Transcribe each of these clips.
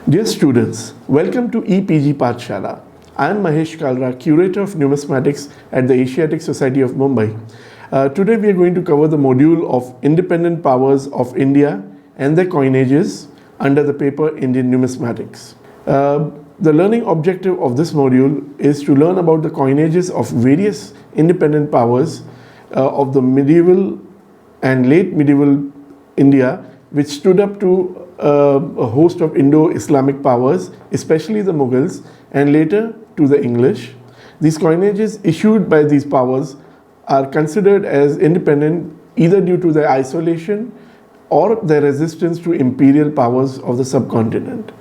Dear students, welcome to EPG Pathshala. I am Mahesh Kalra, Curator of Numismatics at the Asiatic Society of Mumbai. Today we are going to cover the module of Independent Powers of India and their coinages under the paper Indian Numismatics. The learning objective of this module is to learn about the coinages of various independent powers of the medieval and late medieval India, which stood up to a host of Indo-Islamic powers, especially the Mughals, and later to the English. These coinages issued by these powers are considered as independent either due to their isolation or their resistance to imperial powers of the subcontinent.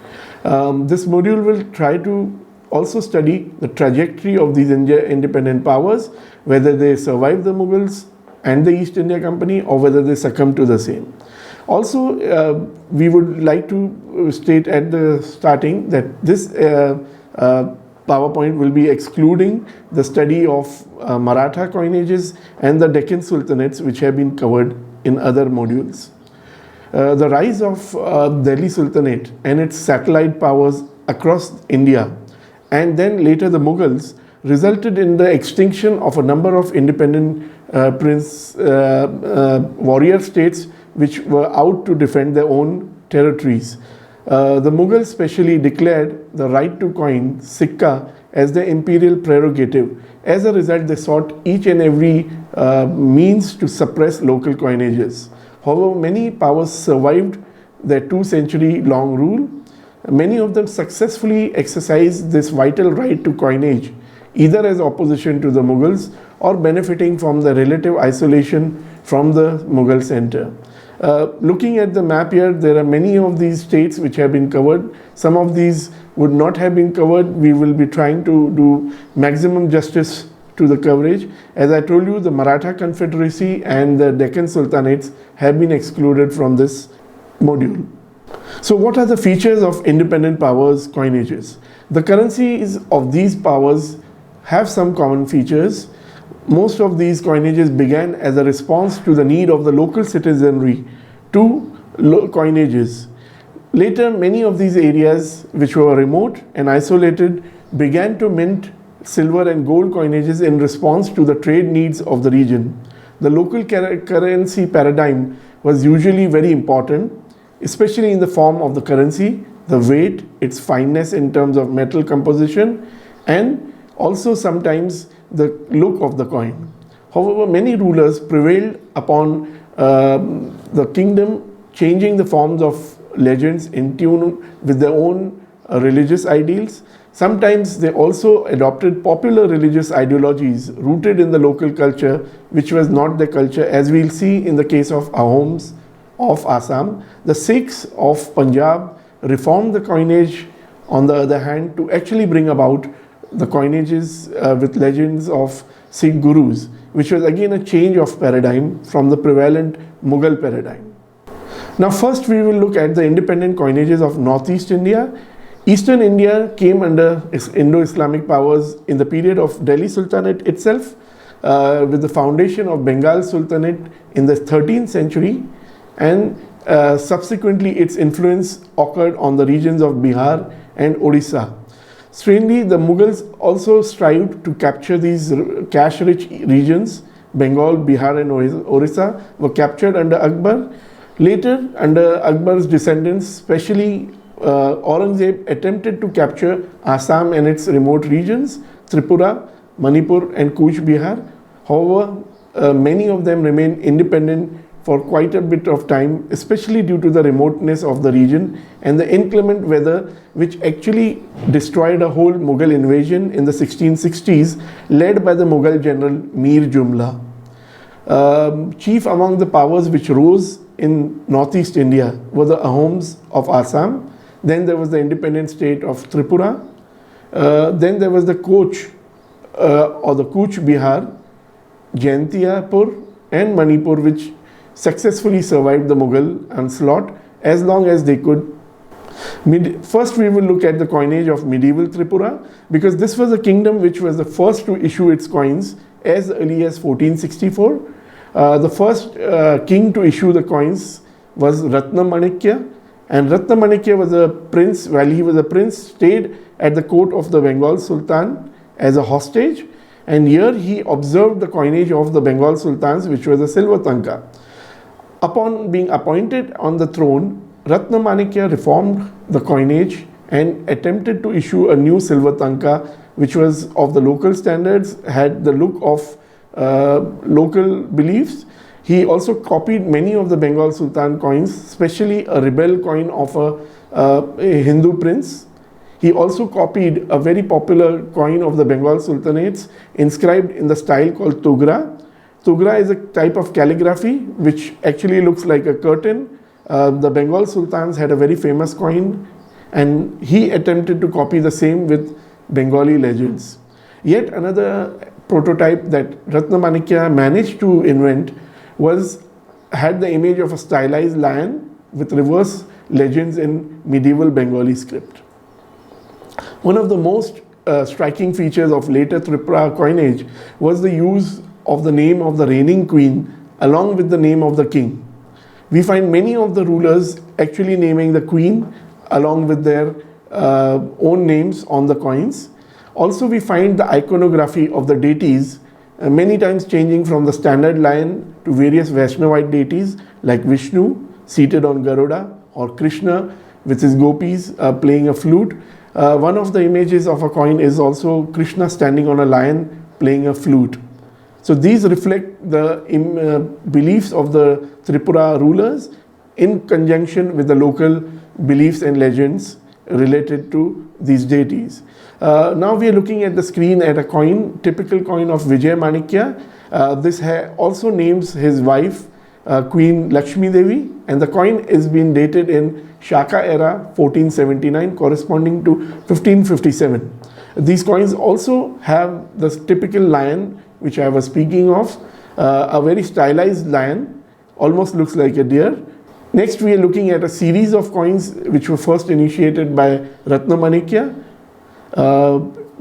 This module will try to also study the trajectory of these independent powers, whether they survive the Mughals and the East India Company or whether they succumb to the same. Also, we would like to state at the starting that this PowerPoint will be excluding the study of Maratha coinages and the Deccan Sultanates, which have been covered in other modules. The rise of Delhi Sultanate and its satellite powers across India, and then later the Mughals, resulted in the extinction of a number of independent warrior states which were out to defend their own territories. The Mughals specially declared the right to coin sikka as their imperial prerogative. As a result, they sought each and every means to suppress local coinages. However, many powers survived their 2-century-long rule. Many of them successfully exercised this vital right to coinage, either as opposition to the Mughals or benefiting from the relative isolation from the Mughal center. Looking at the map here, there are many of these states which have been covered. Some of these would not have been covered. We will be trying to do maximum justice to the coverage. As I told you, the Maratha Confederacy and the Deccan Sultanates have been excluded from this module. So what are the features of independent powers coinages? The currencies of these powers have some common features. Most of these coinages began as a response to the need of the local citizenry to coinages. Later, many of these areas which were remote and isolated began to mint silver and gold coinages in response to the trade needs of the region. The local currency paradigm was usually very important, especially in the form of the currency, the weight, its fineness in terms of metal composition, and also sometimes the look of the coin. However, many rulers prevailed upon the kingdom changing the forms of legends in tune with their own religious ideals. Sometimes they also adopted popular religious ideologies rooted in the local culture, which was not their culture, as we'll see in the case of Ahoms of Assam. The Sikhs of Punjab reformed the coinage, on the other hand, to actually bring about the coinages with legends of Sikh gurus, which was again a change of paradigm from the prevalent Mughal paradigm. Now first we will look at the independent coinages of Northeast India. Eastern India came under Indo-Islamic powers in the period of Delhi Sultanate itself, with the foundation of Bengal Sultanate in the 13th century, and subsequently its influence occurred on the regions of Bihar and Odisha. Strangely, the Mughals also strived to capture these cash-rich regions. Bengal, Bihar and Orissa were captured under Akbar. Later, under Akbar's descendants, especially Aurangzeb, attempted to capture Assam and its remote regions, Tripura, Manipur and Cooch Behar. However, many of them remained independent for quite a bit of time, especially due to the remoteness of the region and the inclement weather, which actually destroyed a whole Mughal invasion in the 1660s, led by the Mughal general Mir Jumla. Chief among the powers which rose in Northeast India were the Ahoms of Assam. Then there was the independent state of Tripura. Then there was the Cooch or the Cooch Behar, Jaintiapur and Manipur, which successfully survived the Mughal onslaught as long as they could. First we will look at the coinage of medieval Tripura, because this was a kingdom which was the first to issue its coins as early as 1464. The first king to issue the coins was Ratnamanikya, And Ratnamanikya was a prince, while he was a prince, stayed at the court of the Bengal Sultan as a hostage, and here he observed the coinage of the Bengal Sultans, which was a silver tanka. Upon being appointed on the throne, Ratnamanikya reformed the coinage and attempted to issue a new silver tanka, which was of the local standards, had the look of local beliefs. He also copied many of the Bengal Sultan coins, especially a rebel coin of a Hindu prince. He also copied a very popular coin of the Bengal Sultanates inscribed in the style called Tugra. Tugra is a type of calligraphy which actually looks like a curtain. The Bengal Sultans had a very famous coin, and he attempted to copy the same with Bengali legends. Yet another prototype that Ratnamanikya managed to invent had the image of a stylized lion with reverse legends in medieval Bengali script. One of the most striking features of later Tripura coinage was the use of the name of the reigning queen along with the name of the king. We find many of the rulers actually naming the queen along with their own names on the coins. Also, we find the iconography of the deities many times changing from the standard lion to various Vaishnavite deities like Vishnu seated on Garuda, or Krishna with his gopis playing a flute. One of the images of a coin is also Krishna standing on a lion playing a flute. So these reflect the beliefs of the Tripura rulers in conjunction with the local beliefs and legends related to these deities. Now we are looking at the screen at a coin, typical coin of Vijay Manikya. This also names his wife, Queen Lakshmi Devi, and the coin is being dated in Shaka era 1479 corresponding to 1557. These coins also have the typical lion which I was speaking of, a very stylized lion, almost looks like a deer. Next we are looking at a series of coins which were first initiated by Ratnamanikya,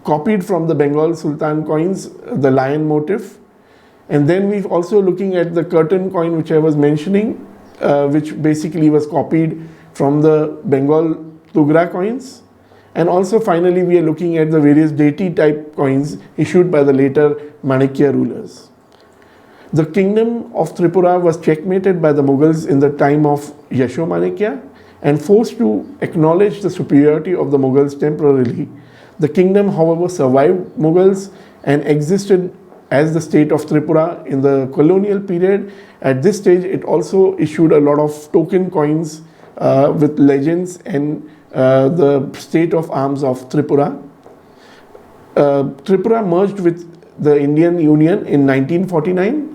copied from the Bengal Sultan coins, the lion motif. And then we're also looking at the curtain coin which I was mentioning, which basically was copied from the Bengal Tugra coins. And also finally we are looking at the various deity type coins issued by the later Manikya rulers. The kingdom of Tripura was checkmated by the Mughals in the time of Yasho Manikya and forced to acknowledge the superiority of the Mughals temporarily. The kingdom, however, survived Mughals and existed as the state of Tripura in the colonial period. At this stage, it also issued a lot of token coins with legends and the state of arms of Tripura. Tripura merged with the Indian Union in 1949.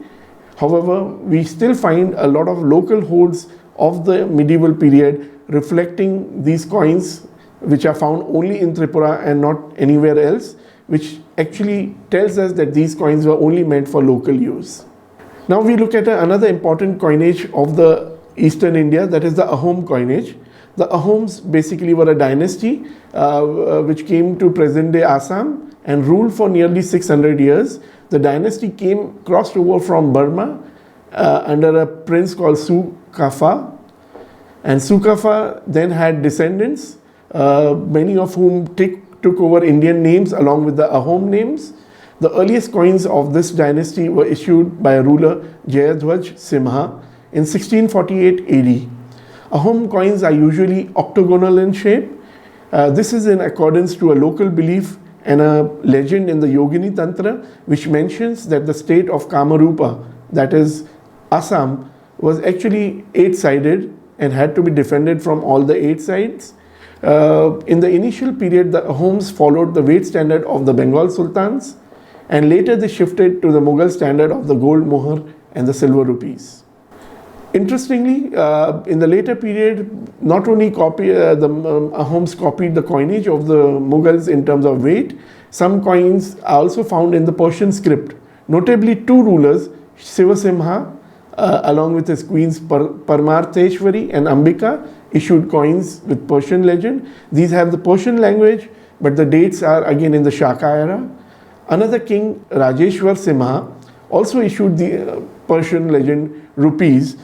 However, we still find a lot of local hoards of the medieval period reflecting these coins, which are found only in Tripura and not anywhere else, which actually tells us that these coins were only meant for local use. Now we look at another important coinage of the Eastern India, that is the Ahom coinage. The Ahoms basically were a dynasty which came to present-day Assam and ruled for nearly 600 years. The dynasty crossed over from Burma under a prince called Sukafa, and Sukafa then had descendants, many of whom took over Indian names along with the Ahom names. The earliest coins of this dynasty were issued by a ruler, Jayadhwaj Simha, in 1648 AD. Ahom coins are usually octagonal in shape. This is in accordance to a local belief and a legend in the Yogini Tantra, which mentions that the state of Kamarupa, that is Assam, was actually 8-sided and had to be defended from all the 8 sides. In the initial period, the Ahoms followed the weight standard of the Bengal Sultans, and later they shifted to the Mughal standard of the gold mohar and the silver rupees. Interestingly, in the later period, not only the Ahoms copied the coinage of the Mughals in terms of weight, some coins are also found in the Persian script. Notably, 2 rulers, Sivasimha, along with his queens Paramartheshwari and Ambika, issued coins with Persian legend. These have the Persian language, but the dates are again in the Shaka era. Another king, Rajeshwar Simha, also issued the Persian legend rupees.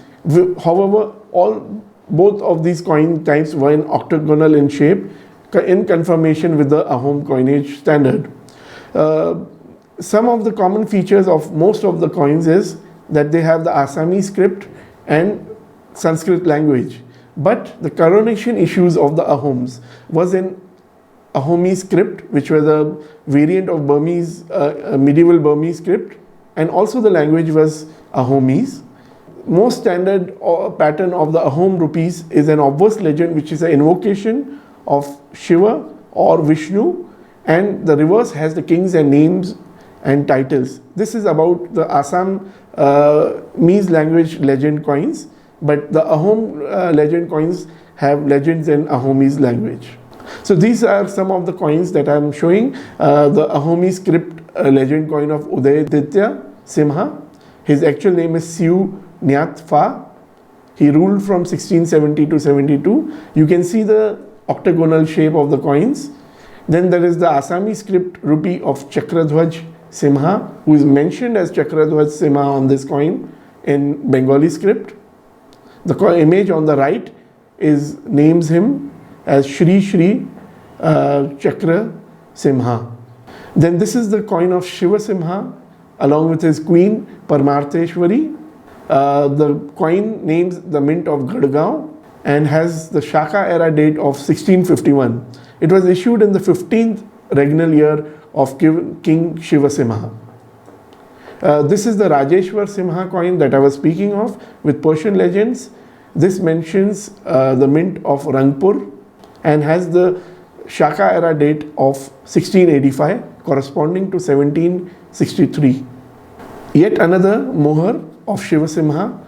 However, all both of these coin types were in octagonal in shape, in conformation with the Ahom coinage standard. Some of the common features of most of the coins is that they have the Assamese script and Sanskrit language. But the coronation issues of the Ahoms was in Ahomi script, which was a variant of Burmese, medieval Burmese script, and also the language was Ahomese. Most standard pattern of the Ahom rupees is an obverse legend, which is an invocation of Shiva or Vishnu, and the reverse has the kings and names and titles. This is about the Assamese language legend coins, but the Ahom legend coins have legends in Ahomese language. So these are some of the coins that I am showing. The Ahomi script legend coin of Udayaditya Simha. His actual name is Siu Nyat Fa. He ruled from 1670 to 72. You can see the octagonal shape of the coins. Then there is the Assamese script rupee of Chakradhwaj Simha, who is mentioned as Chakradhwaj Simha on this coin in Bengali script. The image on the right names him as Shri Shri Chakra Simha. Then this is the coin of Shiva Simha along with his queen Paramartheshwari. The coin names the mint of Gadgaon and has the Shaka era date of 1651. It was issued in the 15th regnal year of King Shiva Simha. This is the Rajeshwar Simha coin that I was speaking of with Persian legends. This mentions the mint of Rangpur and has the Shaka era date of 1685 corresponding to 1763. Yet another mohar of Shiva Simha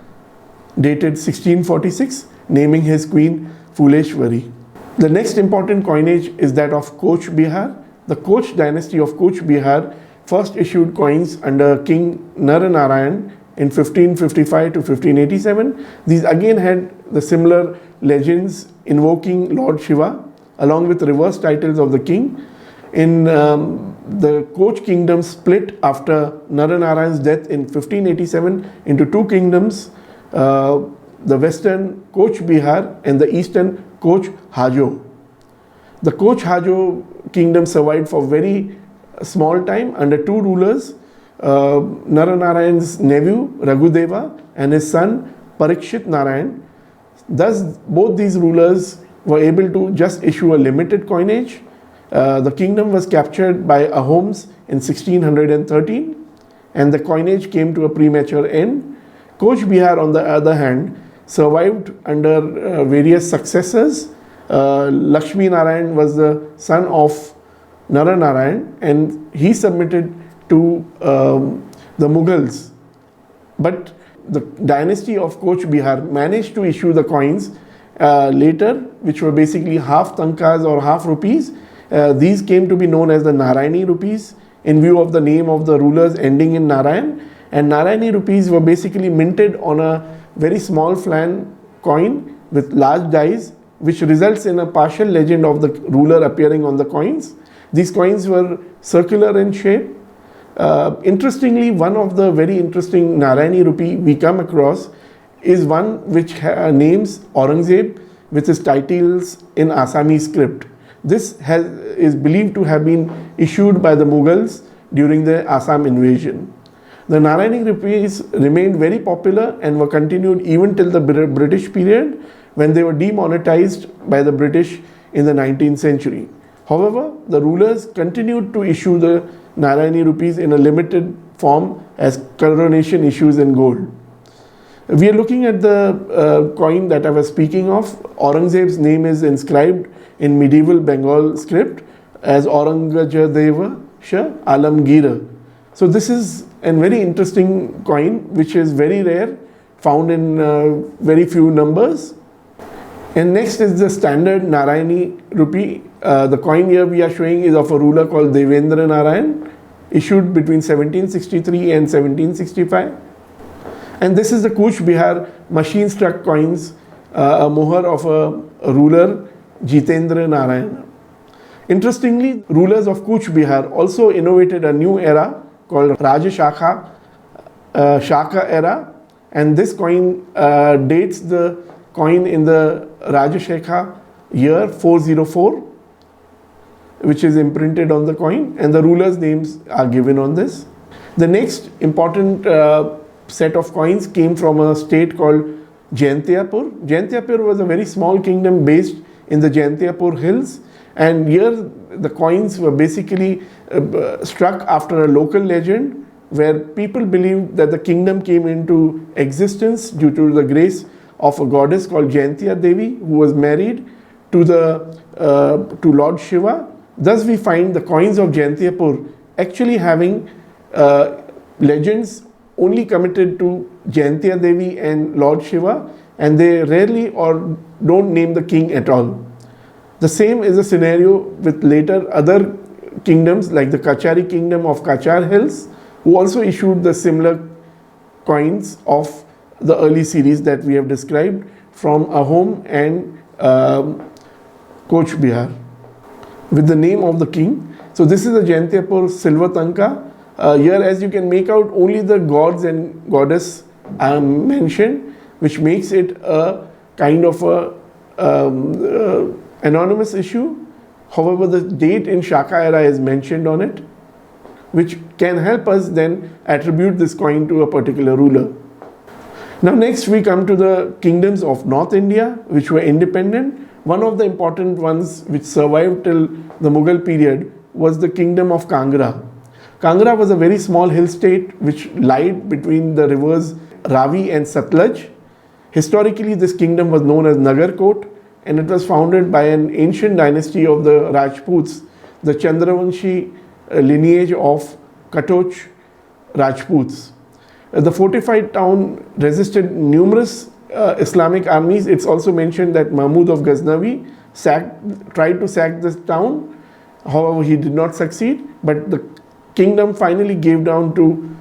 dated 1646, naming his queen Phuleshwari. The next important coinage is that of Koch Bihar. The Koch dynasty of Koch Bihar first issued coins under King Naranarayan in 1555 to 1587. These again had the similar legends invoking Lord Shiva along with reverse titles of the king. In the Koch kingdom split after Naranarayan's death in 1587 into two kingdoms, the western Koch Bihar and the eastern Koch Hajo. The Koch Hajo kingdom survived for very small time under two rulers, Naranarayan's nephew Raghudeva and his son Parikshit Narayan. Thus, both these rulers were able to just issue a limited coinage. The kingdom was captured by Ahoms in 1613 and the coinage came to a premature end. Koch Bihar, on the other hand, survived under various successors. Lakshmi Narayan was the son of Naranarayan and he submitted to the Mughals. But the dynasty of Koch Bihar managed to issue the coins later, which were basically half tankas or half rupees. These came to be known as the Narayani rupees in view of the name of the rulers ending in Narayan. And Narayani rupees were basically minted on a very small flan coin with large dies, which results in a partial legend of the ruler appearing on the coins. These coins were circular in shape. Interestingly, one of the very interesting Narayani rupee we come across is one which names Aurangzeb with his titles in Assamese script. This is believed to have been issued by the Mughals during the Assam invasion. The Narayani rupees remained very popular and were continued even till the British period when they were demonetized by the British in the 19th century. However, the rulers continued to issue the Narayani rupees in a limited form as coronation issues in gold. We are looking at the coin that I was speaking of. Aurangzeb's name is inscribed in medieval Bengal script as Aurangzeb Shah Alamgir. So this is a very interesting coin which is very rare, found in very few numbers. And next is the standard Narayani rupee. The coin here we are showing is of a ruler called Devendra Narayan, issued between 1763 and 1765. And this is the Koch Bihar machine struck coins, a mohar of a ruler Jitendra Narayana. Interestingly, rulers of Koch Bihar also innovated a new era called Rajashaka Shaka era, and this coin dates the coin in the Rajashekha year 404, which is imprinted on the coin, and the rulers' names are given on this. The next important set of coins came from a state called Jaintiapur. Jaintiapur was a very small kingdom based in the Jaintiapur hills, and here the coins were basically struck after a local legend where people believed that the kingdom came into existence due to the grace of a goddess called Jaintia Devi, who was married to Lord Shiva. Thus we find the coins of Jaintiapur actually having legends only committed to Jaintia Devi and Lord Shiva, and they rarely or don't name the king at all. The same is a scenario with later other kingdoms like the Kachari kingdom of Kachar Hills, who also issued the similar coins of the early series that we have described from Ahom and Koch Bihar with the name of the king. So this is a Jaintiapur silver tanka. Here, as you can make out, only the gods and goddess are mentioned, which makes it a kind of a anonymous issue. However, the date in Shaka era is mentioned on it, which can help us then attribute this coin to a particular ruler. Now next we come to the kingdoms of North India, which were independent. One of the important ones which survived till the Mughal period was the kingdom of Kangra. Kangra was a very small hill state which lied between the rivers Ravi and Satluj. Historically, this kingdom was known as Nagarkot, and it was founded by an ancient dynasty of the Rajputs, the Chandravanshi lineage of Katoch Rajputs. The fortified town resisted numerous Islamic armies. It's also mentioned that Mahmud of Ghaznavi tried to sack this town. However, he did not succeed, but the kingdom finally gave down to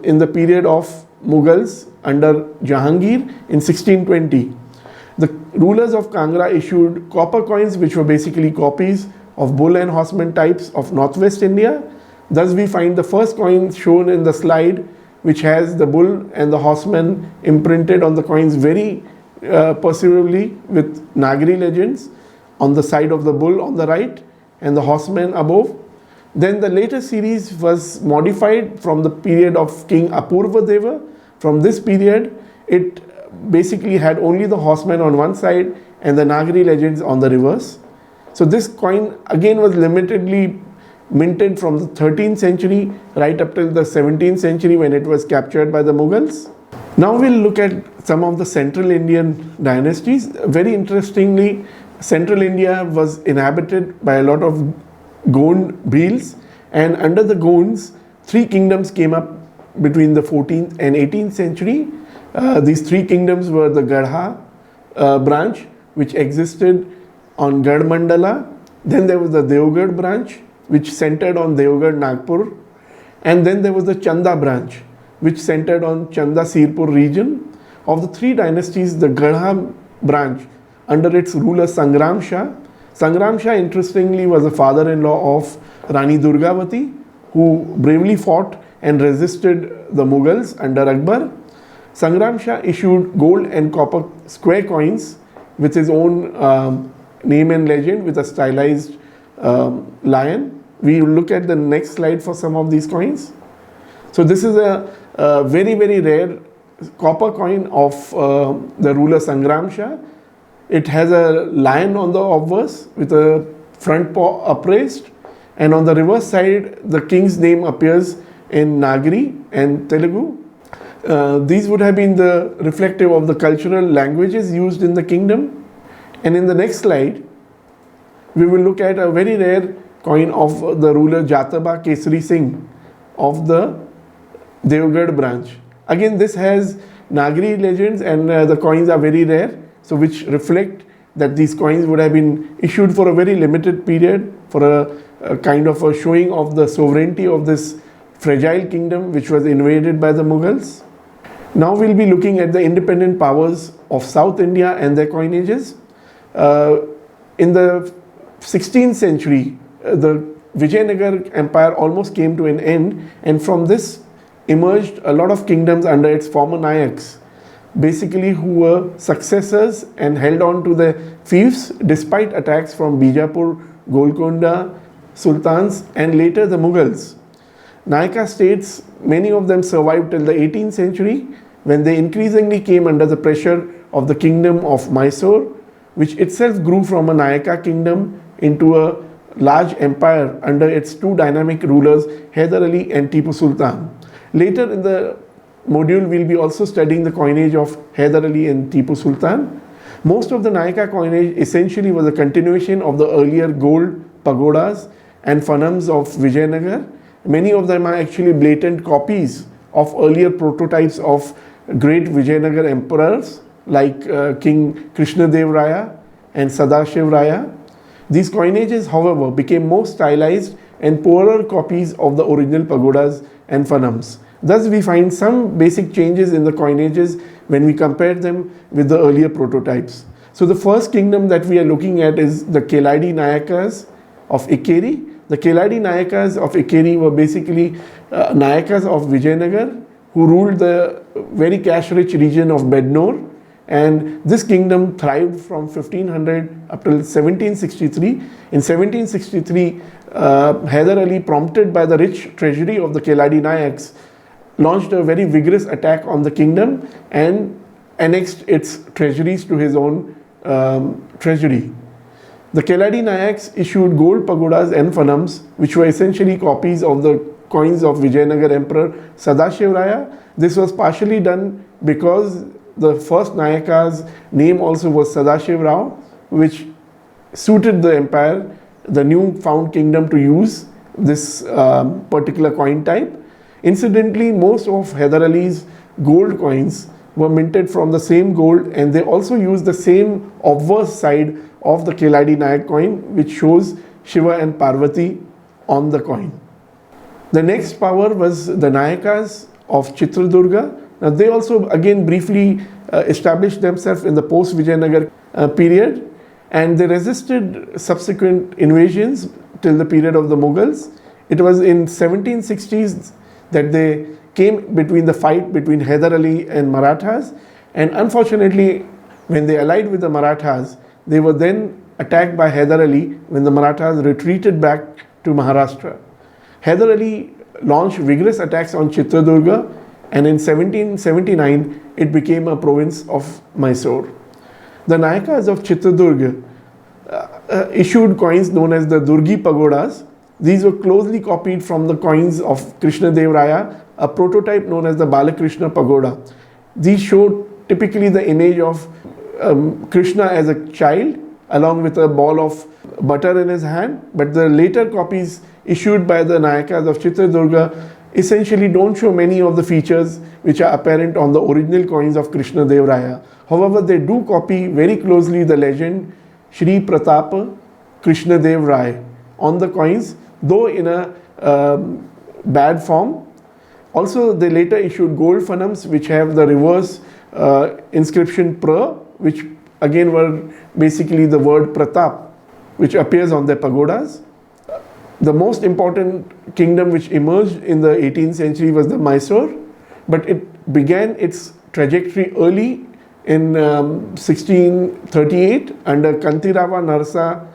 in the period of Mughals under Jahangir in 1620. The rulers of Kangra issued copper coins, which were basically copies of bull and horseman types of northwest India. Thus we find the first coin shown in the slide, which has the bull and the horseman imprinted on the coins very perceptibly with Nagari legends on the side of the bull on the right and the horseman above. Then the later series was modified from the period of King Apurva Deva. From this period, it basically had only the horseman on one side and the Nagari legends on the reverse. So this coin again was limitedly minted from the 13th century right up till the 17th century when it was captured by the Mughals. Now we'll look at some of the Central Indian dynasties. Very interestingly, Central India was inhabited by a lot of Gond Bhils, and under the Gonds, three kingdoms came up between the 14th and 18th century. These three kingdoms were the Gadha branch, which existed on Gad Mandala. Then there was the Devgarh branch, which centered on Devgarh Nagpur. And then there was the Chanda branch, which centered on Chanda Sirpur region. Of the three dynasties, the Gadha branch, under its ruler Sangram Shah. Sangram Shah, interestingly, was a father-in-law of Rani Durgavati, who bravely fought and resisted the Mughals under Akbar. Sangram Shah issued gold and copper square coins with his own name and legend with a stylized lion. We will look at the next slide for some of these coins. So this is a very, very rare copper coin of the ruler Sangram Shah. It has a lion on the obverse with a front paw upraised, and on the reverse side the king's name appears in Nagari and Telugu. These would have been the reflective of the cultural languages used in the kingdom. And in the next slide, we will look at a very rare coin of the ruler Jataba Kesari Singh of the Devgarh branch. Again, this has Nagari legends, and the coins are very rare, so which reflect that these coins would have been issued for a very limited period for a kind of a showing of the sovereignty of this fragile kingdom which was invaded by the Mughals. Now we'll be looking at the independent powers of South India and their coinages. In the 16th century, the Vijayanagar Empire almost came to an end, and from this emerged a lot of kingdoms under its former Nayaks. basically who were successors and held on to the fiefs despite attacks from Bijapur, Golconda, Sultans, and later the Mughals. Nayaka states, many of them survived till the 18th century when they increasingly came under the pressure of the kingdom of Mysore, which itself grew from a Nayaka kingdom into a large empire under its two dynamic rulers, Hyder Ali and Tipu Sultan. Later in the module, we'll be also studying the coinage of Hyder Ali and Tipu Sultan. Most of the Nayaka coinage essentially was a continuation of the earlier gold pagodas and phanams of Vijayanagar. Many of them are actually blatant copies of earlier prototypes of great Vijayanagar emperors like King Krishnadev Raya and Sadashiv Raya. These coinages, however, became more stylized and poorer copies of the original pagodas and phanams. Thus, we find some basic changes in the coinages when we compare them with the earlier prototypes. So, the first kingdom that we are looking at is the Keladi Nayakas of Ikkeri. The Keladi Nayakas of Ikkeri were basically Nayakas of Vijayanagar who ruled the very cash-rich region of Bednore, and this kingdom thrived from 1500 up till 1763. In 1763, Hyder Ali, prompted by the rich treasury of the Keladi Nayaks, launched a very vigorous attack on the kingdom and annexed its treasuries to his own treasury. The Keladi Nayaks issued gold pagodas and phanams, which were essentially copies of the coins of Vijayanagar Emperor Sadashiv Raya. This was partially done because the first Nayaka's name also was Sadashiv Rao, which suited the empire, the new found kingdom, to use this particular coin type. Incidentally, most of Hyder Ali's gold coins were minted from the same gold, and they also used the same obverse side of the Keladi Nayak coin, which shows Shiva and Parvati on the coin. The next power was the Nayakas of Chitradurga. Now, they also again briefly established themselves in the post-Vijayanagar period, and they resisted subsequent invasions till the period of the Mughals. It was in 1760s that they came between the fight between Hyder Ali and Marathas, and unfortunately, when they allied with the Marathas, they were then attacked by Hyder Ali when the Marathas retreated back to Maharashtra. Hyder Ali launched vigorous attacks on Chitradurga, and in 1779 it became a province of Mysore. The Nayakas of Chitradurga issued coins known as the Durgi pagodas. These were closely copied from the coins of Krishnadev Raya, a prototype known as the Balakrishna pagoda. These showed typically the image of Krishna as a child along with a ball of butter in his hand, but the later copies issued by the Nayakas of Chitradurga essentially don't show many of the features which are apparent on the original coins of Krishnadev Raya. However, they do copy very closely the legend Shri Pratapa Krishnadev Rai on the coins, though in a bad form. Also, they later issued gold phanams which have the reverse inscription Pra, which again were basically the word Pratap, which appears on their pagodas. The most important kingdom which emerged in the 18th century was the Mysore, but it began its trajectory early in 1638 under Kantirava Narsa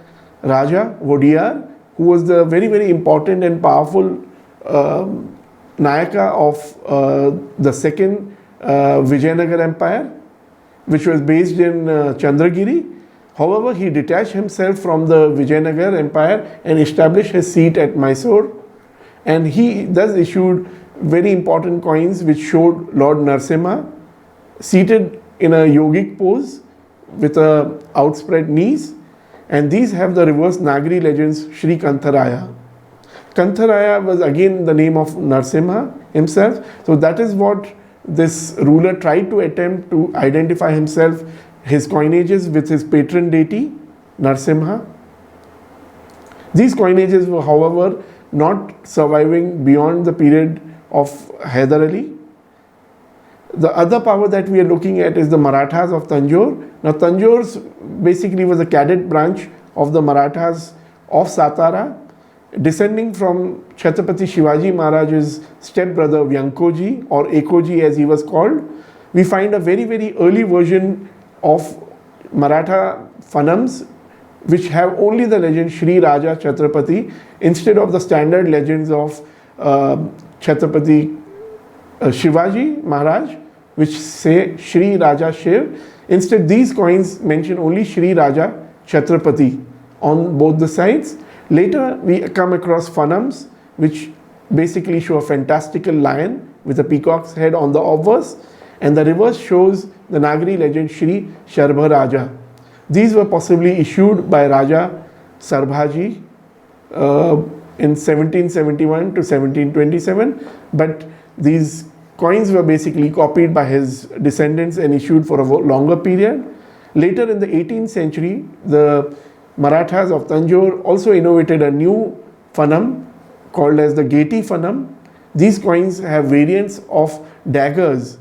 Raja Vodiyar, who was the very, very important and powerful Nayaka of the second Vijayanagar Empire, which was based in Chandragiri. However, he detached himself from the Vijayanagar Empire and established his seat at Mysore, and he thus issued very important coins which showed Lord Narsimha seated in a yogic pose with outspread knees, and these have the reverse Nagari legends Shri Kantharaya. Kantharaya was again the name of Narsimha himself, so that is what this ruler tried to attempt to identify himself, his coinages with his patron deity Narsimha. These coinages were, however, not surviving beyond the period of Hyder Ali. The other power that we are looking at is the Marathas of Tanjore. Now, Tanjore basically was a cadet branch of the Marathas of Satara, descending from Chhatrapati Shivaji Maharaj's stepbrother Vyankoji, or Ekoji as he was called, we find a very early version of Maratha Phanams which have only the legend Shri Raja Chhatrapati instead of the standard legends of Chhatrapati Shivaji Maharaj, which say Shri Raja Shiv. Instead, these coins mention only Shri Raja Chhatrapati on both the sides. Later, we come across Phanams, which basically show a fantastical lion with a peacock's head on the obverse, and the reverse shows the Nagari legend Shri Sharbha Raja. These were possibly issued by Raja Sarbhaji in 1771 to 1727, but these coins were basically copied by his descendants and issued for a longer period. Later in the 18th century, the Marathas of Tanjore also innovated a new Phanam called as the Geti Phanam. These coins have variants of daggers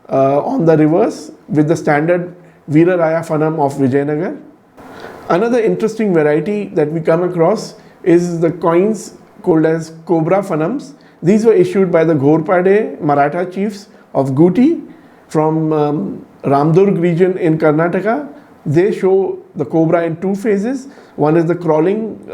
on the reverse with the standard Veera Raya Phanam of Vijayanagar. Another interesting variety that we come across is the coins called as Cobra Phanams. These were issued by the Ghorpade Maratha chiefs of Guti from Ramdurg region in Karnataka. They show the cobra in two phases. One is the crawling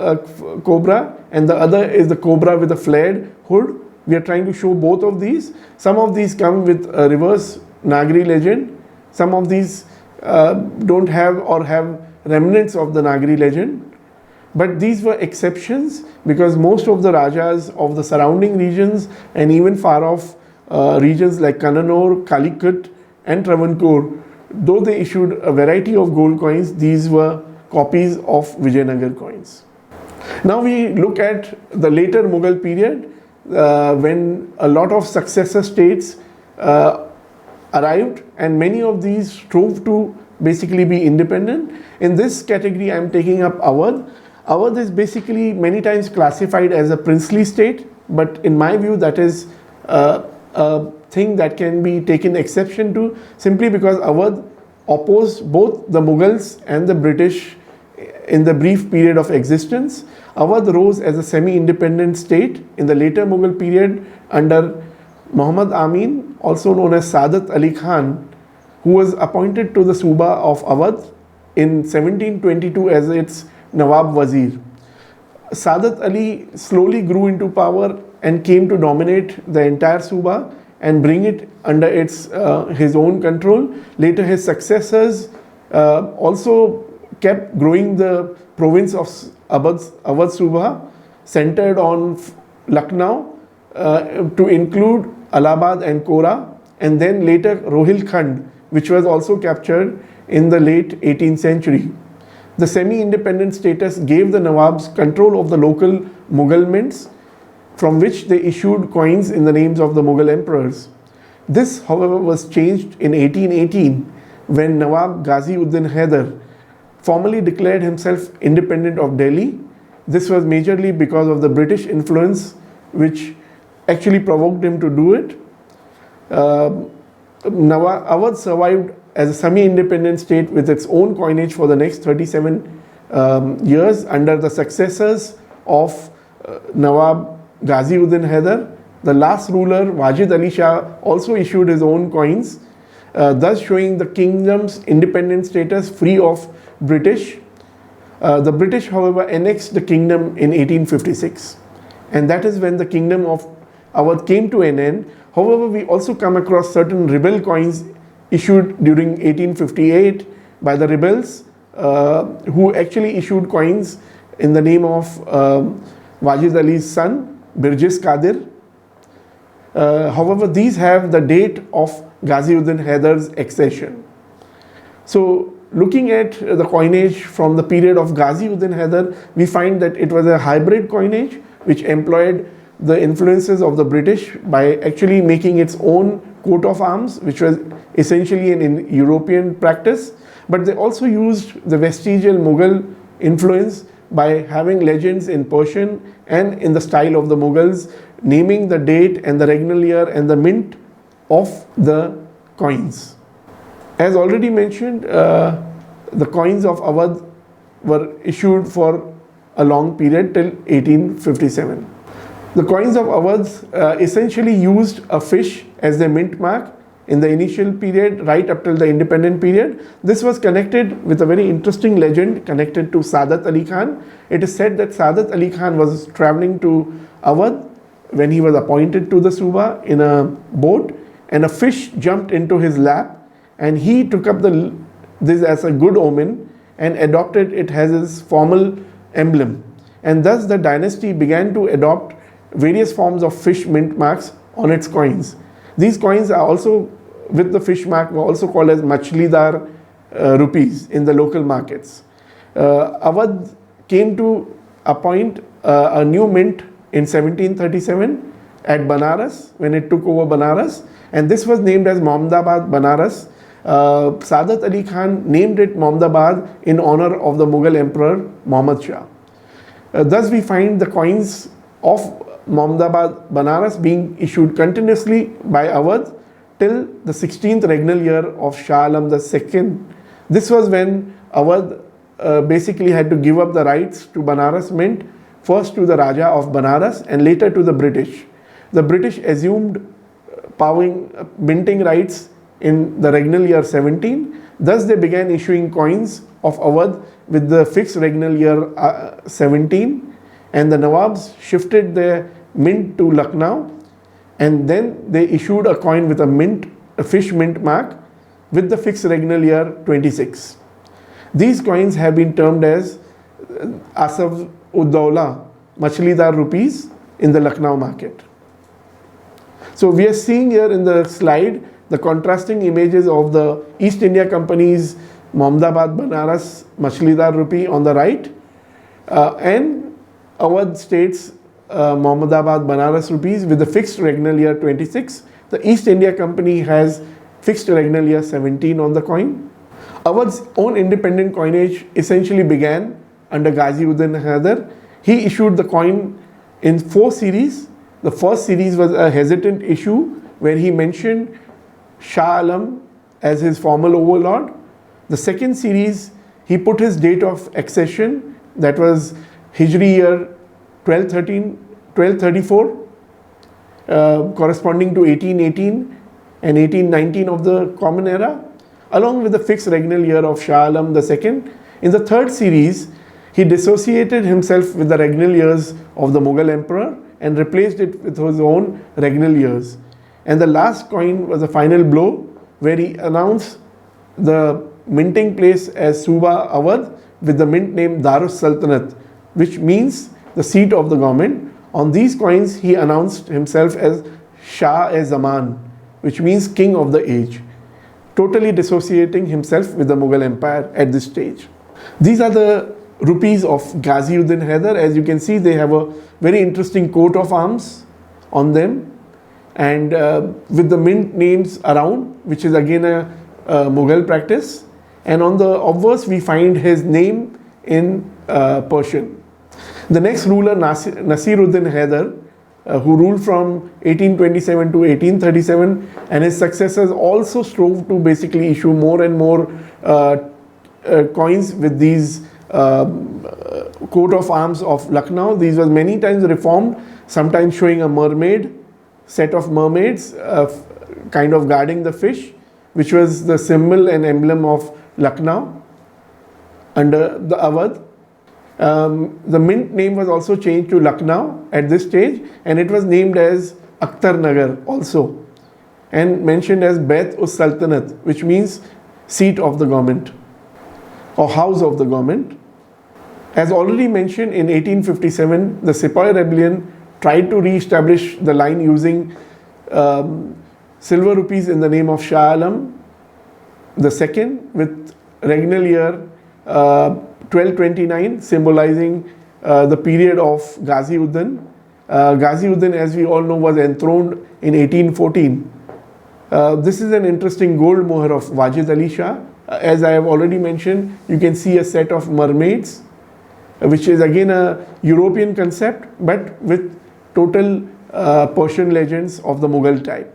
cobra and the other is the cobra with a flared hood. We are trying to show both of these. Some of these come with a reverse Nagari legend. Some of these don't have or have remnants of the Nagari legend. But these were exceptions because most of the Rajas of the surrounding regions and even far off regions like Kannanur, Calicut and Travancore, though they issued a variety of gold coins, these were copies of Vijayanagar coins. Now we look at the later Mughal period when a lot of successor states arrived and many of these strove to basically be independent. In this category I am taking up Awadh. Awadh is basically many times classified as a princely state, but in my view that is a thing that can be taken exception to simply because Awadh opposed both the Mughals and the British in the brief period of existence. Awadh rose as a semi-independent state in the later Mughal period under Muhammad Amin, also known as Saadat Ali Khan, who was appointed to the Suba of Awadh in 1722 as its Nawab Wazir. Saadat Ali slowly grew into power and came to dominate the entire Suba and bring it under his own control. Later his successors also kept growing the province of Awadh Suba centered on Lucknow to include Allahabad and Kora, and then later Rohilkhand, which was also captured in the late 18th century. The semi-independent status gave the Nawabs control of the local Mughal mints, from which they issued coins in the names of the Mughal emperors. This, however, was changed in 1818 when Nawab Ghazi-ud-Din Haidar formally declared himself independent of Delhi. This was majorly because of the British influence which actually provoked him to do it. Awadh survived as a semi-independent state with its own coinage for the next 37 years under the successors of Nawab Ghazi-ud-Din Haidar. The last ruler, Wajid Ali Shah, also issued his own coins, thus showing the kingdom's independent status free of British. The British, however, annexed the kingdom in 1856, and that is when the kingdom of Awadh came to an end. However, we also come across certain rebel coins issued during 1858 by the rebels who actually issued coins in the name of Wajid Ali's son, Birjis Qadir. However, these have the date of Ghazi-ud-Din Haidar's accession. So, looking at the coinage from the period of Ghazi-ud-Din Haidar, we find that it was a hybrid coinage which employed the influences of the British by actually making its own coat of arms, which was essentially an European practice, but they also used the vestigial Mughal influence by having legends in Persian and in the style of the Mughals, naming the date and the regnal year and the mint of the coins. As already mentioned, the coins of Awadh were issued for a long period till 1857. The coins of Awadh essentially used a fish as their mint mark in the initial period right up till the independent period. This was connected with a very interesting legend connected to Saadat Ali Khan. It is said that Saadat Ali Khan was traveling to Awadh when he was appointed to the Suba in a boat, and a fish jumped into his lap, and he took up this as a good omen and adopted it as his formal emblem. And thus the dynasty began to adopt various forms of fish mint marks on its coins. These coins are also, with the fish mark, were also called as Machlidar rupees in the local markets. Awadh came to appoint a new mint in 1737 at Banaras when it took over Banaras, and this was named as Mohammedabad Banaras. Saadat Ali Khan named it Mohammedabad in honor of the Mughal Emperor Muhammad Shah. Thus we find the coins of Mohammedabad Banaras being issued continuously by Awadh till the 16th regnal year of Shah Alam II. This was when Awadh basically had to give up the rights to Banaras mint, first to the Raja of Banaras and later to the British. The British assumed minting rights in the regnal year 17. Thus they began issuing coins of Awadh with the fixed regnal year 17, and the Nawabs shifted their mint to Lucknow, and then they issued a coin with a fish mint mark with the fixed regnal year 26. These coins have been termed as Asaf Ud-Dawla, Machlidar rupees, in the Lucknow market. So we are seeing here in the slide the contrasting images of the East India Company's Mohammedabad Banaras Machlidar rupee on the right, and Awadh State's Mohammedabad Banaras rupees with the fixed regnal year 26. The East India Company has fixed regnal year 17 on the coin. Awadh's own independent coinage essentially began under Ghaziuddin Haider. He issued the coin in 4 series. The first series was a hesitant issue where he mentioned Shah Alam as his formal overlord. The second series, he put his date of accession, that was Hijri year 1234, corresponding to 1818 and 1819 of the Common Era, along with the fixed regnal year of Shah Alam II. In the third series, he dissociated himself with the regnal years of the Mughal Emperor and replaced it with his own regnal years. And the last coin was a final blow where he announced the minting place as Suba Awadh with the mint name Darus Sultanat, which means the seat of the government. On these coins, he announced himself as Shah-e-Zaman, which means king of the age, totally dissociating himself with the Mughal Empire at this stage. These are the rupees of Ghaziuddin Haider. As you can see, they have a very interesting coat of arms on them, and with the mint names around, which is again a Mughal practice. And on the obverse, we find his name in Persian. The next ruler, Nasiruddin Haider, who ruled from 1827 to 1837, and his successors also strove to basically issue more and more coins with these coat of arms of Lucknow. These were many times reformed, sometimes showing a mermaid, set of mermaids kind of guarding the fish, which was the symbol and emblem of Lucknow under the Awadh. The mint name was also changed to Lucknow at this stage, and it was named as Akhtar Nagar also, and mentioned as Bait-us-Sultanat, which means seat of the government or house of the government. As already mentioned, in 1857, the Sepoy Rebellion tried to re-establish the line using silver rupees in the name of Shah Alam II with regnal year 1229, symbolizing the period of Ghaziuddin. Ghaziuddin, as we all know, was enthroned in 1814. This is an interesting gold moher of Wajid Ali Shah. As I have already mentioned, you can see a set of mermaids, which is again a European concept, but with total Persian legends of the Mughal type.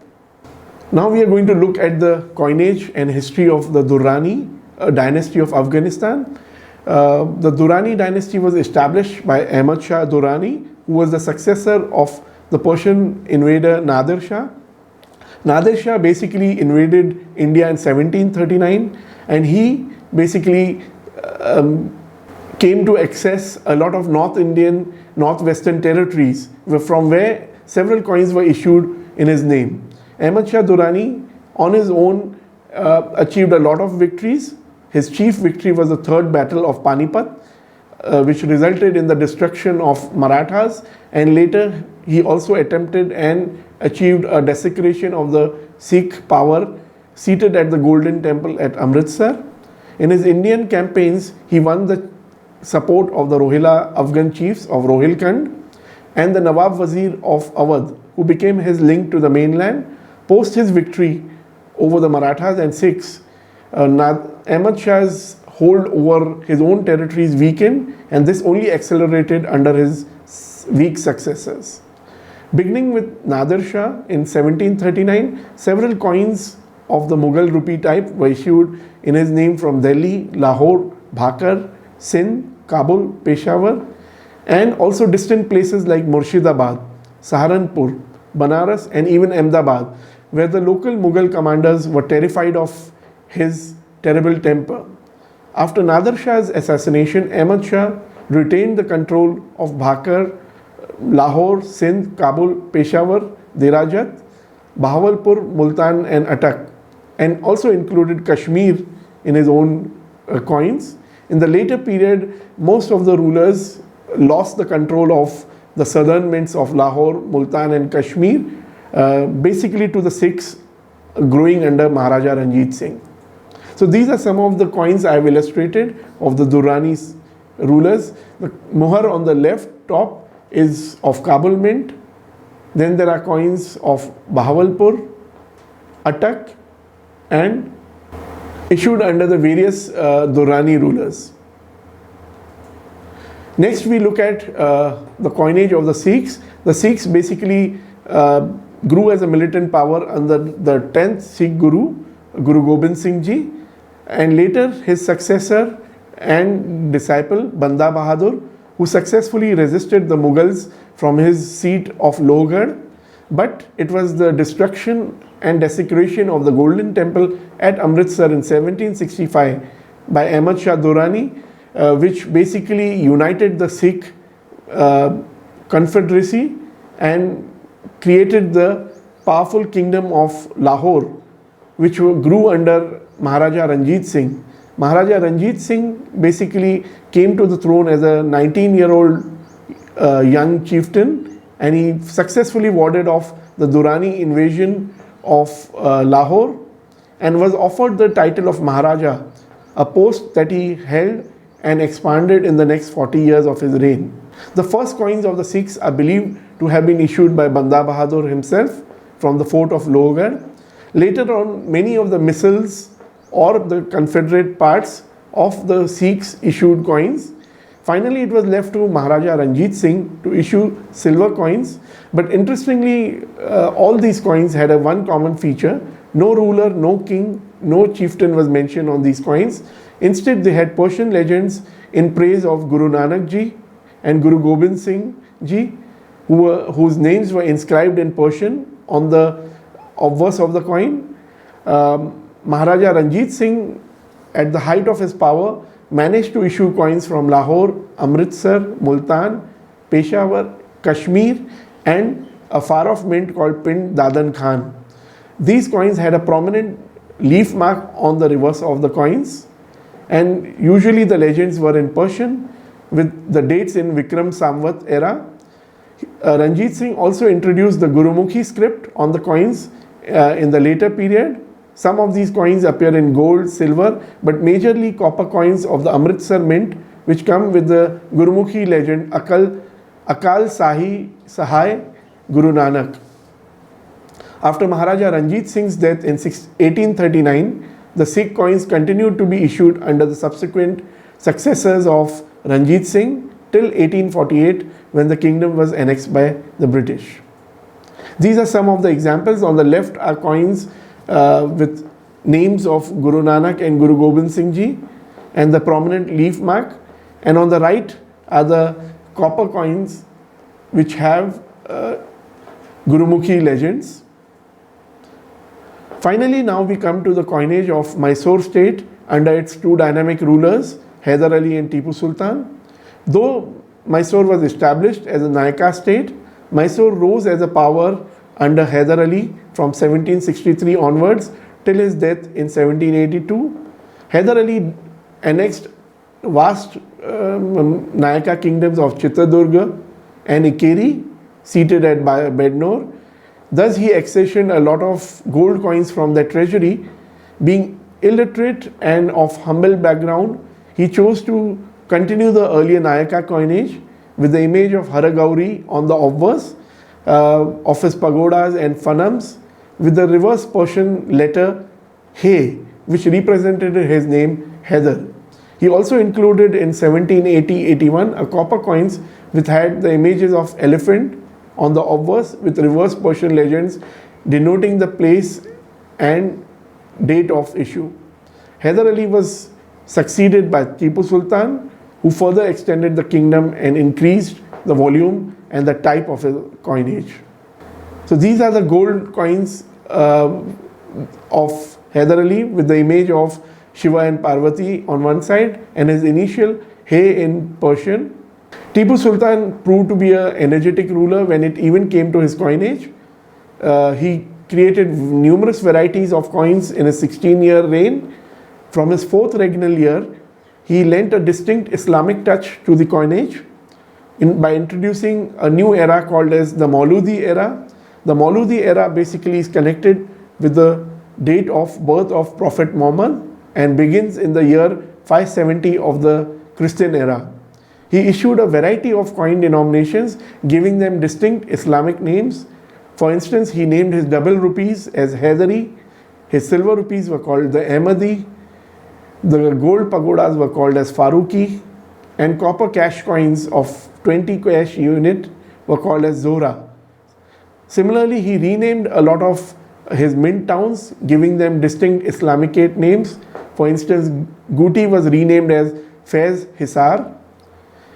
Now we are going to look at the coinage and history of the Durrani dynasty of Afghanistan. The Durrani dynasty was established by Ahmad Shah Durrani, who was the successor of the Persian invader Nadir Shah. Nadir Shah basically invaded India in 1739, and he basically came to access a lot of North Indian, northwestern territories, from where several coins were issued in his name. Ahmad Shah Durrani, on his own, achieved a lot of victories. His chief victory was the Third Battle of Panipat, which resulted in the destruction of Marathas, and later he also attempted and achieved a desecration of the Sikh power seated at the Golden Temple at Amritsar. In his Indian campaigns, he won the support of the Rohilla Afghan chiefs of Rohilkhand and the Nawab Wazir of Awadh, who became his link to the mainland. Post his victory over the Marathas and Sikhs, Ahmad Shah's hold over his own territories weakened, and this only accelerated under his weak successors. Beginning with Nadir Shah in 1739, several coins of the Mughal rupee type were issued in his name from Delhi, Lahore, Bhakar, Sindh, Kabul, Peshawar, and also distant places like Murshidabad, Saharanpur, Banaras, and even Ahmedabad, where the local Mughal commanders were terrified of his terrible temper. After Nadir Shah's assassination, Ahmad Shah retained the control of Bhakar, Lahore, Sindh, Kabul, Peshawar, Dirajat, Bahawalpur, Multan, and Attock, and also included Kashmir in his own coins. In the later period, most of the rulers lost the control of the southern mints of Lahore, Multan, and Kashmir, basically to the Sikhs growing under Maharaja Ranjit Singh. So these are some of the coins I have illustrated of the Durrani's rulers. The muhar on the left top is of Kabul mint. Then there are coins of Bahawalpur, Attock, and issued under the various Durrani rulers. Next we look at the coinage of the Sikhs. The Sikhs basically grew as a militant power under the 10th Sikh Guru, Guru Gobind Singh Ji, and later his successor and disciple Banda Bahadur, who successfully resisted the Mughals from his seat of Lohgarh. But it was the destruction and desecration of the Golden Temple at Amritsar in 1765 by Ahmad Shah Durrani, which basically united the Sikh confederacy and created the powerful kingdom of Lahore, which grew under Maharaja Ranjit Singh. Maharaja Ranjit Singh basically came to the throne as a 19-year-old young chieftain, and he successfully warded off the Durrani invasion of Lahore and was offered the title of Maharaja, a post that he held and expanded in the next 40 years of his reign. The first coins of the Sikhs are believed to have been issued by Banda Bahadur himself from the fort of Lohgarh. Later on, many of the missiles or the confederate parts of the Sikhs issued coins. Finally, it was left to Maharaja Ranjit Singh to issue silver coins. But interestingly, all these coins had a one common feature. No ruler, no king, no chieftain was mentioned on these coins. Instead, they had Persian legends in praise of Guru Nanak Ji and Guru Gobind Singh Ji, whose names were inscribed in Persian on the obverse of the coin. Maharaja Ranjit Singh, at the height of his power, managed to issue coins from Lahore, Amritsar, Multan, Peshawar, Kashmir, and a far-off mint called Pind Dadan Khan. These coins had a prominent leaf mark on the reverse of the coins, and usually the legends were in Persian with the dates in Vikram Samvat era. Ranjit Singh also introduced the Gurumukhi script on the coins in the later period. Some of these coins appear in gold, silver, but majorly copper coins of the Amritsar mint, which come with the Gurumukhi legend Akal Sahai Guru Nanak. After Maharaja Ranjit Singh's death in 1839, the Sikh coins continued to be issued under the subsequent successors of Ranjit Singh till 1848, when the kingdom was annexed by the British. These are some of the examples. On the left are coins with names of Guru Nanak and Guru Gobind Singh Ji and the prominent leaf mark, and on the right are the copper coins which have Gurumukhi legends. Finally, now we come to the coinage of Mysore state under its two dynamic rulers, Hyder Ali and Tipu Sultan. Though Mysore was established as a Nayaka state, Mysore rose as a power under Hyder Ali from 1763 onwards till his death in 1782. Hyder Ali annexed vast Nayaka kingdoms of Chitradurga and Ikeri, seated at Bednore. Thus, he accessioned a lot of gold coins from the treasury. Being illiterate and of humble background, he chose to continue the earlier Nayaka coinage with the image of Haragauri on the obverse of his pagodas and fanams, with the reverse Persian letter He, which represented his name Hyder. He also included in 1780-81 a copper coins which had the images of elephant on the obverse with reverse Persian legends denoting the place and date of issue. Hyder Ali was succeeded by Tipu Sultan, who further extended the kingdom and increased the volume and the type of his coinage. So these are the gold coins of Hyder Ali with the image of Shiva and Parvati on one side and his initial He in Persian. Tipu Sultan proved to be an energetic ruler when it even came to his coinage. He created numerous varieties of coins in his 16-year reign. From his fourth regnal year, he lent a distinct Islamic touch to the coinage by introducing a new era called as the Mauludi era. The Mauludi era basically is connected with the date of birth of Prophet Muhammad and begins in the year 570 of the Christian era. He issued a variety of coin denominations, giving them distinct Islamic names. For instance, he named his double rupees as Haidari, his silver rupees were called the Ahmadi, the gold pagodas were called as Faruqi, and copper cash coins of 20 cash unit were called as Zohra. Similarly, he renamed a lot of his mint towns, giving them distinct Islamicate names. For instance, Guti was renamed as Faiz Hisar.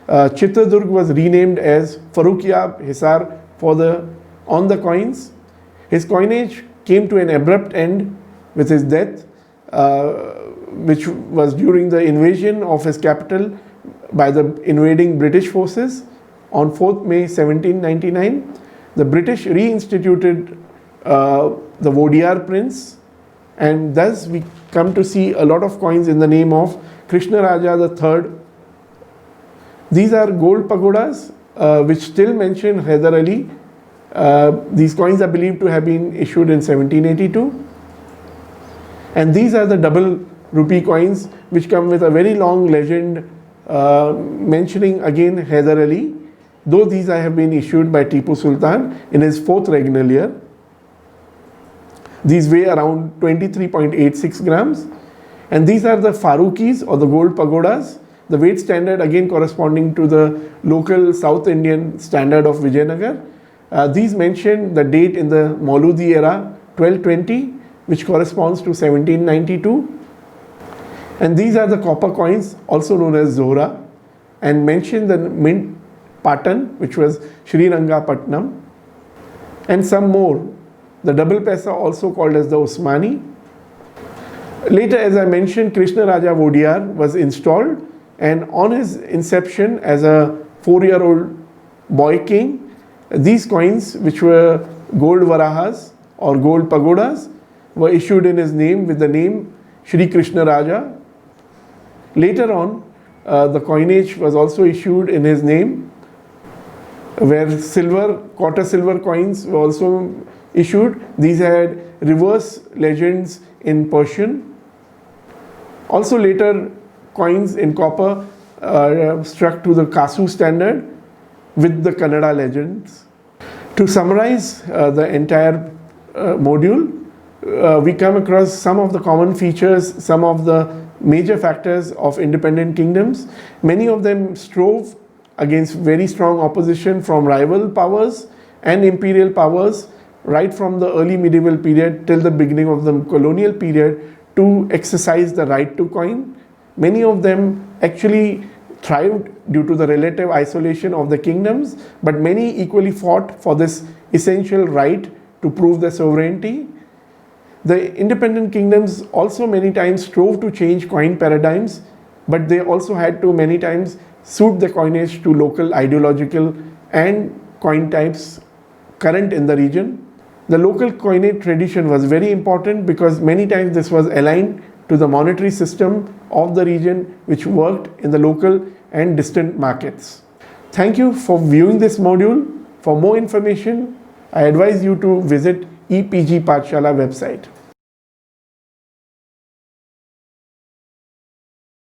Chitradurg was renamed as Faruqiya Hisar on the coins. His coinage came to an abrupt end with his death, which was during the invasion of his capital by the invading British forces on 4th May 1799. The British reinstituted the Vodiyar prince, and thus we come to see a lot of coins in the name of Krishna Raja III. These are gold pagodas which still mention Hyder Ali. These coins are believed to have been issued in 1782. And these are the double rupee coins which come with a very long legend mentioning again Hyder Ali, though these have been issued by Tipu Sultan in his fourth regnal year. These weigh around 23.86 grams. And these are the Faruqis or the gold pagodas, the weight standard again corresponding to the local South Indian standard of Vijayanagar. These mention the date in the Mauludi era, 1220, which corresponds to 1792. And these are the copper coins, also known as Zohra, and mention the mint Patan, which was Srirangapatnam, and some more. The double paisa, also called as the Osmani. Later, as I mentioned, Krishna Raja Vodiyar was installed, and on his inception as a 4-year-old boy king, these coins, which were gold varahas or gold pagodas, were issued in his name with the name Shri Krishna Raja. Later on, the coinage was also issued in his name, where quarter silver coins were also issued. These had reverse legends in Persian. Also later, coins in copper struck to the Kasu standard with the Kannada legends. To summarize the entire module, we come across some of the common features, some of the major factors of independent kingdoms. Many of them strove against very strong opposition from rival powers and imperial powers right from the early medieval period till the beginning of the colonial period to exercise the right to coin. Many of them actually thrived due to the relative isolation of the kingdoms, but many equally fought for this essential right to prove their sovereignty. The independent kingdoms also many times strove to change coin paradigms, but they also had to many times suit the coinage to local ideological and coin types current in the region. The local coinage tradition was very important because many times this was aligned to the monetary system of the region which worked in the local and distant markets. Thank you for viewing this module. For more information, I advise you to visit EPG Pathshala website.